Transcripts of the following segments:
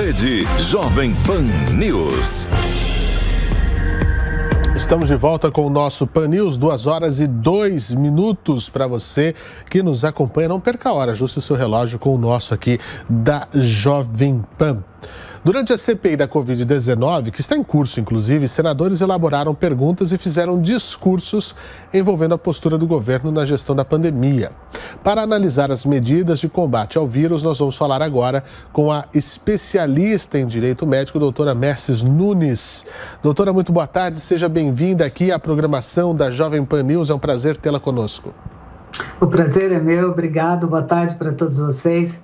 Rede Jovem Pan News. Estamos de volta com o nosso Pan News, 2h02 para você que nos acompanha. Não perca a hora, ajuste o seu relógio com o nosso aqui da Jovem Pan. Durante a CPI da Covid-19, que está em curso, inclusive, senadores elaboraram perguntas e fizeram discursos envolvendo a postura do governo na gestão da pandemia. Para analisar as medidas de combate ao vírus, nós vamos falar agora com a especialista em direito médico, doutora Mercedes Nunes. Doutora, muito boa tarde, seja bem-vinda aqui à programação da Jovem Pan News, é um prazer tê-la conosco. O prazer é meu, obrigado, boa tarde para todos vocês.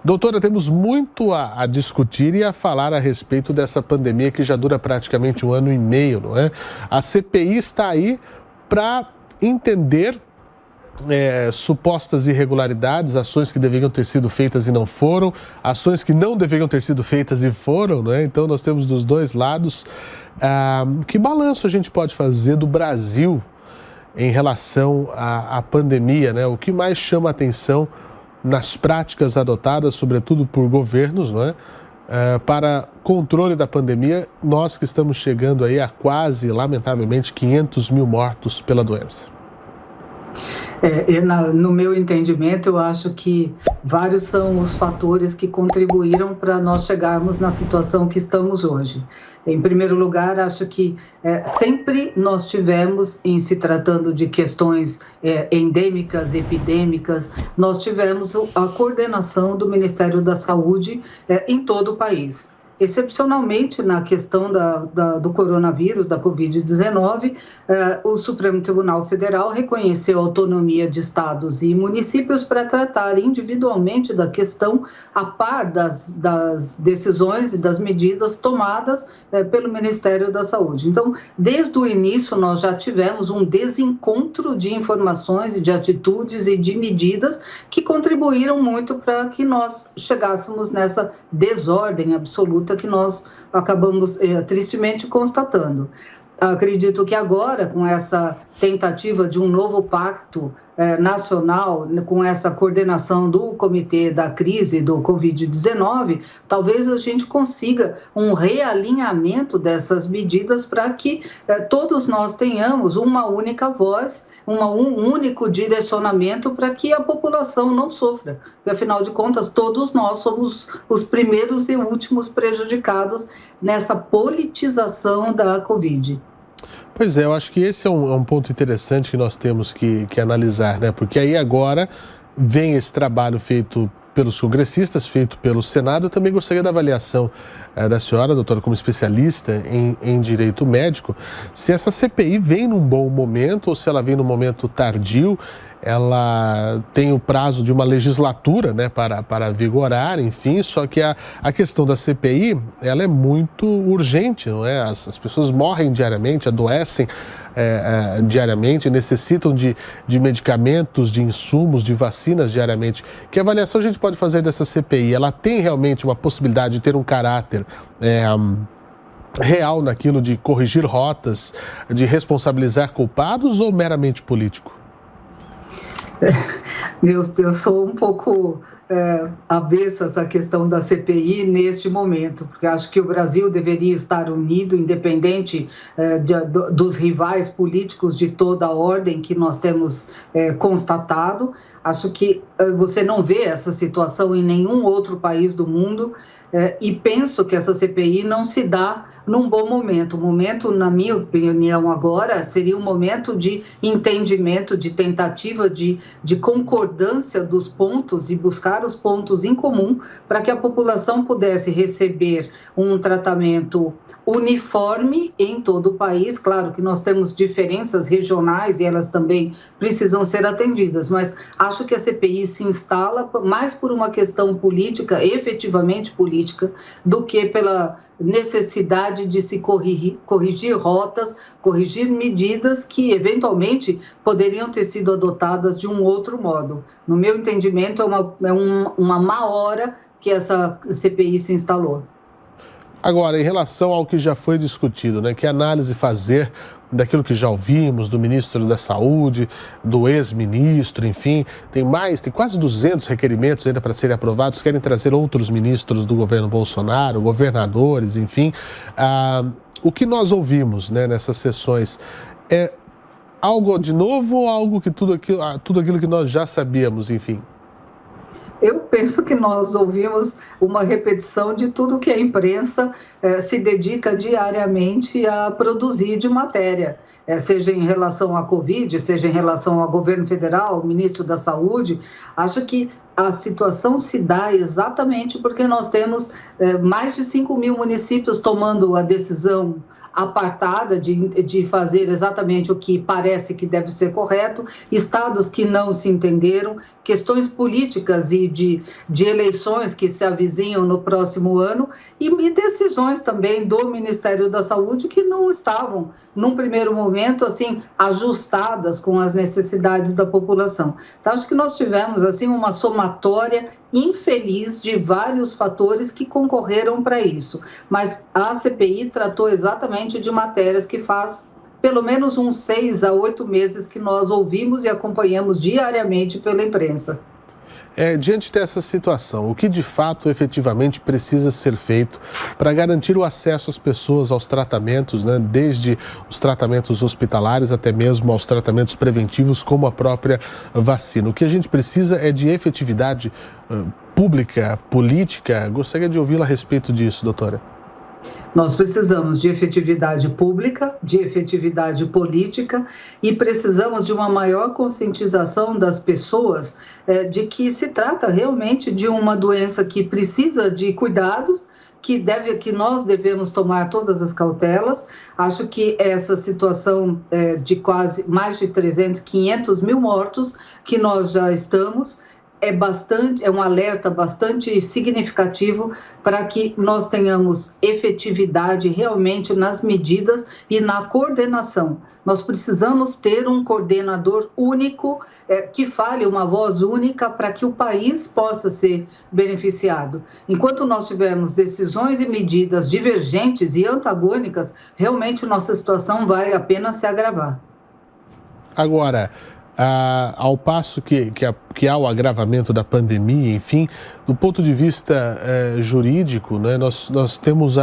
Doutora, temos muito a discutir e a falar a respeito dessa pandemia que já dura praticamente 1 ano e meio, não é? A CPI está aí para entender supostas irregularidades, ações que deveriam ter sido feitas e não foram, ações que não deveriam ter sido feitas e foram, não é? Então nós temos dos dois lados. Que balanço a gente pode fazer do Brasil em relação à pandemia, né? O que mais chama a atenção nas práticas adotadas, sobretudo por governos, não é? Para controle da pandemia, nós que estamos chegando aí a quase, lamentavelmente, 500 mil mortos pela doença. No meu entendimento, eu acho que vários são os fatores que contribuíram para nós chegarmos na situação que estamos hoje. Em primeiro lugar, acho que sempre nós tivemos, em se tratando de questões endêmicas, epidêmicas, nós tivemos a coordenação do Ministério da Saúde em todo o país. Excepcionalmente na questão do coronavírus, da Covid-19, o Supremo Tribunal Federal reconheceu a autonomia de estados e municípios para tratar individualmente da questão a par das decisões e das medidas tomadas pelo Ministério da Saúde. Então, desde o início, nós já tivemos um desencontro de informações e de atitudes e de medidas que contribuíram muito para que nós chegássemos nessa desordem absoluta que nós acabamos tristemente constatando. Acredito que agora, com essa tentativa de um novo pacto nacional, com essa coordenação do Comitê da Crise do Covid-19, talvez a gente consiga um realinhamento dessas medidas para que todos nós tenhamos uma única voz, um único direcionamento para que a população não sofra. Porque, afinal de contas, todos nós somos os primeiros e últimos prejudicados nessa politização da Covid. Pois é, eu acho que esse é um ponto interessante que nós temos que analisar, né? Porque aí agora vem esse trabalho feito pelos congressistas, feito pelo Senado. Eu também gostaria da avaliação da senhora, doutora, como especialista em direito médico, se essa CPI vem num bom momento ou se ela vem num momento tardio. Ela tem o prazo de uma legislatura, né, para vigorar, enfim, só que a questão da CPI, ela é muito urgente, não é? As pessoas morrem diariamente, adoecem diariamente, necessitam de medicamentos, de insumos, de vacinas diariamente. Que avaliação a gente pode fazer dessa CPI? Ela tem realmente uma possibilidade de ter um caráter real naquilo de corrigir rotas, de responsabilizar culpados ou meramente político? Eu sou um pouco avessa a essa questão da CPI neste momento, porque acho que o Brasil deveria estar unido, independente dos rivais políticos de toda a ordem que nós temos constatado. Acho que você não vê essa situação em nenhum outro país do mundo e penso que essa CPI não se dá num bom momento. O momento, na minha opinião, agora seria um momento de entendimento, de tentativa de concordância dos pontos e buscar os pontos em comum para que a população pudesse receber um tratamento uniforme em todo o país. Claro que nós temos diferenças regionais e elas também precisam ser atendidas, mas acho que a CPI se instala mais por uma questão política, efetivamente política, do que pela necessidade de se corrigir rotas, corrigir medidas que eventualmente poderiam ter sido adotadas de um outro modo. No meu entendimento, é uma má hora que essa CPI se instalou. Agora, em relação ao que já foi discutido, né, que análise fazer daquilo que já ouvimos do ministro da Saúde, do ex-ministro, enfim, tem quase 200 requerimentos ainda para serem aprovados, querem trazer outros ministros do governo Bolsonaro, governadores, enfim. O que nós ouvimos, né, nessas sessões é algo de novo ou algo que tudo aquilo que nós já sabíamos, enfim? Eu penso que nós ouvimos uma repetição de tudo que a imprensa se dedica diariamente a produzir de matéria, seja em relação à Covid, seja em relação ao governo federal, ao ministro da Saúde. Acho que a situação se dá exatamente porque nós temos mais de 5 mil municípios tomando a decisão apartada de fazer exatamente o que parece que deve ser correto, estados que não se entenderam, questões políticas e de eleições que se avizinham no próximo ano e decisões também do Ministério da Saúde que não estavam, num primeiro momento, assim, ajustadas com as necessidades da população. Então, acho que nós tivemos, assim, uma somatória infeliz de vários fatores que concorreram para isso, mas a CPI tratou exatamente de matérias que faz pelo menos uns 6 a 8 meses que nós ouvimos e acompanhamos diariamente pela imprensa. Diante dessa situação, o que de fato efetivamente precisa ser feito para garantir o acesso às pessoas aos tratamentos, né, desde os tratamentos hospitalares até mesmo aos tratamentos preventivos, como a própria vacina? O que a gente precisa é de efetividade pública, política. Gostaria de ouvi-la a respeito disso, doutora. Nós precisamos de efetividade pública, de efetividade política e precisamos de uma maior conscientização das pessoas de que se trata realmente de uma doença que precisa de cuidados, que nós devemos tomar todas as cautelas. Acho que essa situação de quase mais de 500 mil mortos que nós já estamos, é um alerta bastante significativo para que nós tenhamos efetividade realmente nas medidas e na coordenação. Nós precisamos ter um coordenador único que fale uma voz única para que o país possa ser beneficiado. Enquanto nós tivermos decisões e medidas divergentes e antagônicas, realmente nossa situação vai apenas se agravar. Agora, ao passo que há o agravamento da pandemia, enfim, do ponto de vista jurídico, né, nós temos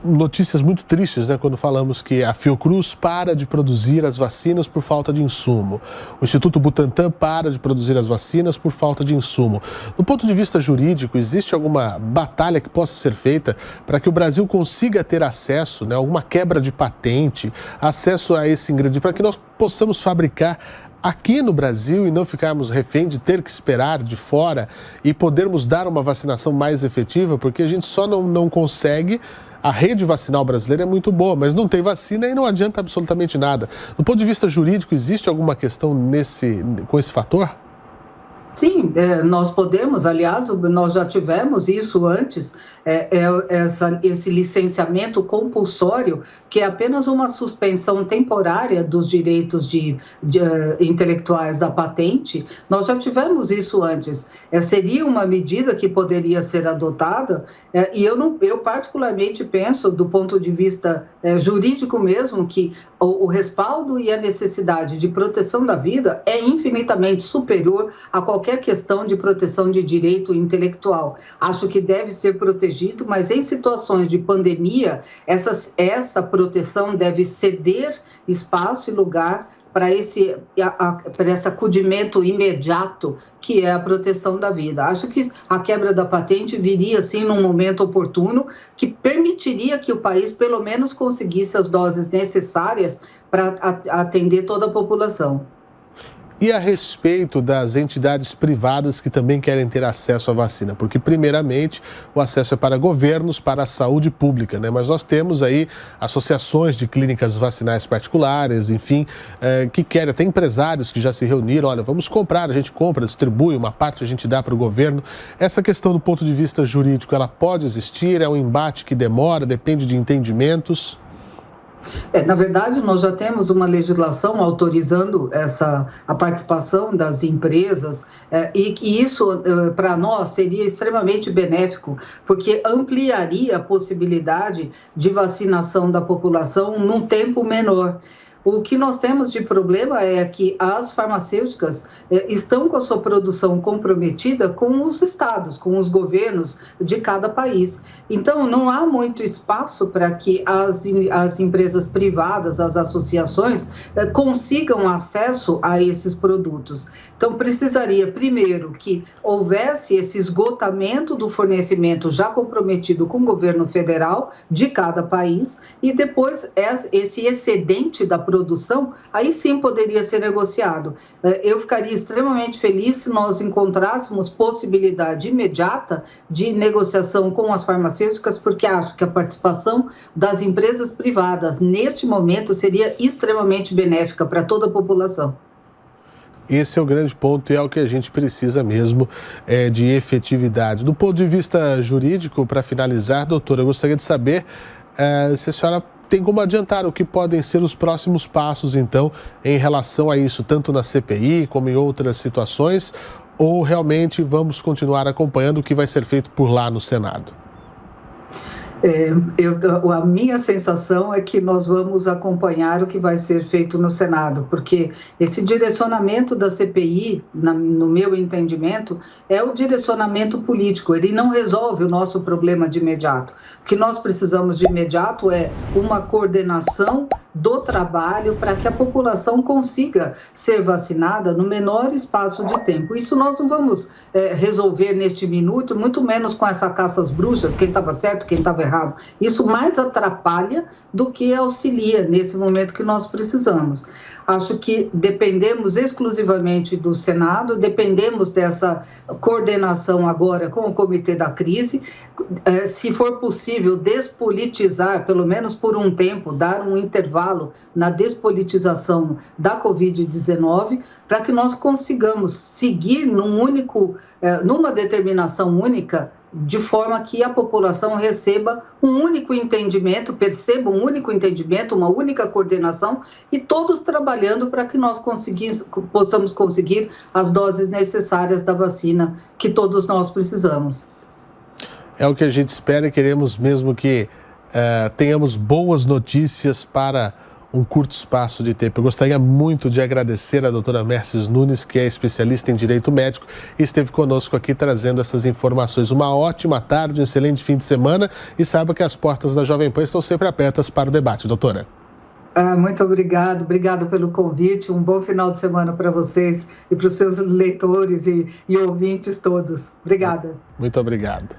notícias muito tristes, né, quando falamos que a Fiocruz para de produzir as vacinas por falta de insumo. O Instituto Butantan para de produzir as vacinas por falta de insumo. Do ponto de vista jurídico, existe alguma batalha que possa ser feita para que o Brasil consiga ter acesso, né, alguma quebra de patente, acesso a esse ingrediente, para que nós possamos fabricar aqui no Brasil e não ficarmos refém de ter que esperar de fora e podermos dar uma vacinação mais efetiva, porque a gente só não consegue. A rede vacinal brasileira é muito boa, mas não tem vacina e não adianta absolutamente nada. Do ponto de vista jurídico, existe alguma questão com esse fator? Sim, nós podemos, aliás, nós já tivemos isso antes, esse licenciamento compulsório, que é apenas uma suspensão temporária dos direitos intelectuais da patente. Nós já tivemos isso antes. Seria uma medida que poderia ser adotada, e eu particularmente penso, do ponto de vista jurídico mesmo, que o respaldo e a necessidade de proteção da vida é infinitamente superior a qualquer questão de proteção de direito intelectual. Acho que deve ser protegido, mas em situações de pandemia, essa proteção deve ceder espaço e lugar para esse acudimento imediato que é a proteção da vida. Acho que a quebra da patente viria, assim, num momento oportuno, que permitiria que o país, pelo menos, conseguisse as doses necessárias para atender toda a população. E a respeito das entidades privadas que também querem ter acesso à vacina? Porque, primeiramente, o acesso é para governos, para a saúde pública, né? Mas nós temos aí associações de clínicas vacinais particulares, enfim, que querem, até empresários que já se reuniram, olha, vamos comprar, a gente compra, distribui, uma parte a gente dá para o governo. Essa questão do ponto de vista jurídico, ela pode existir? É um embate que demora, depende de entendimentos? Na verdade, nós já temos uma legislação autorizando a participação das empresas, e isso, para nós, seria extremamente benéfico, porque ampliaria a possibilidade de vacinação da população num tempo menor. O que nós temos de problema é que as farmacêuticas estão com a sua produção comprometida com os estados, com os governos de cada país. Então, não há muito espaço para que as empresas privadas, as associações, consigam acesso a esses produtos. Então, precisaria, primeiro, que houvesse esse esgotamento do fornecimento já comprometido com o governo federal de cada país e depois esse excedente da produção, aí sim poderia ser negociado. Eu ficaria extremamente feliz se nós encontrássemos possibilidade imediata de negociação com as farmacêuticas, porque acho que a participação das empresas privadas neste momento seria extremamente benéfica para toda a população. Esse é o grande ponto e é o que a gente precisa mesmo de efetividade. Do ponto de vista jurídico, para finalizar, doutora, eu gostaria de saber se a senhora tem como adiantar o que podem ser os próximos passos, então, em relação a isso, tanto na CPI como em outras situações, ou realmente vamos continuar acompanhando o que vai ser feito por lá no Senado? A minha sensação é que nós vamos acompanhar o que vai ser feito no Senado, porque esse direcionamento da CPI, no meu entendimento, é o direcionamento político, ele não resolve o nosso problema de imediato. O que nós precisamos de imediato é uma coordenação do trabalho para que a população consiga ser vacinada no menor espaço de tempo. Isso nós não vamos resolver neste minuto, muito menos com essa caça às bruxas, quem estava certo, quem estava errado. Isso mais atrapalha do que auxilia nesse momento que nós precisamos. Acho que dependemos exclusivamente do Senado, dependemos dessa coordenação agora com o Comitê da Crise. Se for possível, despolitizar, pelo menos por um tempo, dar um intervalo na despolitização da Covid-19, para que nós consigamos seguir numa determinação única, de forma que a população receba um único entendimento, perceba um único entendimento, uma única coordenação e todos trabalhando para que nós possamos conseguir as doses necessárias da vacina que todos nós precisamos. É o que a gente espera e queremos mesmo que tenhamos boas notícias para um curto espaço de tempo. Eu gostaria muito de agradecer a doutora Mercedes Nunes, que é especialista em Direito Médico e esteve conosco aqui trazendo essas informações. Uma ótima tarde, um excelente fim de semana e saiba que as portas da Jovem Pan estão sempre abertas para o debate, doutora. Muito obrigada pelo convite, um bom final de semana para vocês e para os seus leitores e ouvintes todos. Obrigada. Muito obrigado.